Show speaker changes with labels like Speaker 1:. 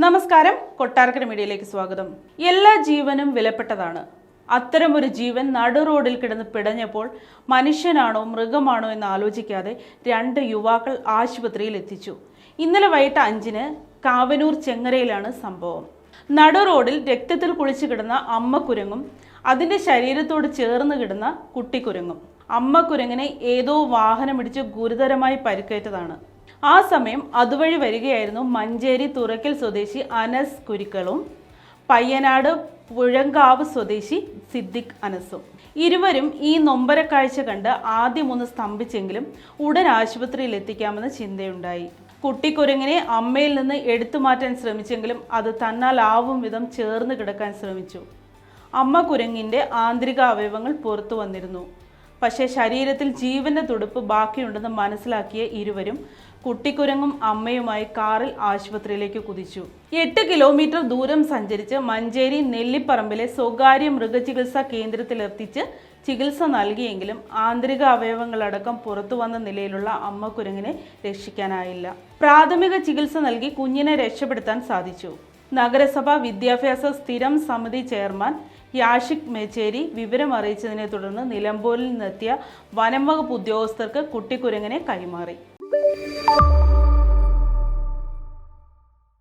Speaker 1: നമസ്കാരം, കൊട്ടാരക്കര മീഡിയയിലേക്ക് സ്വാഗതം. എല്ലാ ജീവനും വിലപ്പെട്ടതാണ്. അത്തരമൊരു ജീവൻ നടു റോഡിൽ കിടന്ന് പിടഞ്ഞപ്പോൾ മനുഷ്യനാണോ മൃഗമാണോ എന്ന് ആലോചിക്കാതെ 2 യുവാക്കൾ ആശുപത്രിയിൽ എത്തിച്ചു. ഇന്നലെ വൈകിട്ട് 5-ന് കാവനൂർ ചെങ്ങരയിലാണ് സംഭവം. നടു റോഡിൽ രക്തത്തിൽ കുളിച്ചു കിടന്ന അമ്മ കുരങ്ങും അതിൻ്റെ ശരീരത്തോട് ചേർന്ന് കിടന്ന കുട്ടിക്കുരങ്ങും. അമ്മ കുരങ്ങിനെ ഏതോ വാഹനമിടിച്ച് ഗുരുതരമായി പരിക്കേറ്റതാണ്. ആ സമയം അതുവഴി വരികയായിരുന്നു മഞ്ചേരി തുറക്കൽ സ്വദേശി അനസ് കുരിക്കളും പയ്യനാട് പുഴങ്കാവ് സ്വദേശി സിദ്ദിഖ് അനസും. ഇരുവരും ഈ നൊമ്പര കാഴ്ച കണ്ട് ആദ്യമൊന്ന് സ്തംഭിച്ചെങ്കിലും ഉടൻ ആശുപത്രിയിൽ എത്തിക്കാമെന്ന ചിന്തയുണ്ടായി. കുട്ടിക്കുരങ്ങിനെ അമ്മയിൽ നിന്ന് എടുത്തു മാറ്റാൻ ശ്രമിച്ചെങ്കിലും അത് തന്നാലാവും വിധം ചേർന്ന് കിടക്കാൻ ശ്രമിച്ചു. അമ്മ കുരങ്ങിൻ്റെ ആന്തരിക അവയവങ്ങൾ പുറത്തു വന്നിരുന്നു. പക്ഷേ ശരീരത്തിൽ ജീവന്റെ തുടിപ്പ് ബാക്കിയുണ്ടെന്ന് മനസ്സിലാക്കിയ ഇരുവരും കുട്ടിക്കുരങ്ങും അമ്മയുമായി കാറിൽ ആശുപത്രിയിലേക്ക് കുതിച്ചു. 8 കിലോമീറ്റർ ദൂരം സഞ്ചരിച്ച് മഞ്ചേരി നെല്ലിപ്പറമ്പിലെ സ്വകാര്യ മൃഗചികിത്സാ കേന്ദ്രത്തിലെത്തിച്ച് ചികിത്സ നൽകിയെങ്കിലും ആന്തരിക അവയവങ്ങളടക്കം പുറത്തു വന്ന നിലയിലുള്ള അമ്മ കുരങ്ങിനെ രക്ഷിക്കാനായില്ല. പ്രാഥമിക ചികിത്സ നൽകി കുഞ്ഞിനെ രക്ഷപ്പെടുത്താൻ സാധിച്ചു. നഗരസഭ വിദ്യാഭ്യാസ സ്ഥിരം സമിതി ചെയർമാൻ യാഷിക് മേച്ചേരി വിവരം അറിയിച്ചതിനെ തുടർന്ന് നിലമ്പൂരിൽ നിന്നെത്തിയ വനം വകുപ്പ് ഉദ്യോഗസ്ഥർക്ക് കുട്ടിക്കുരങ്ങിനെ കൈമാറി.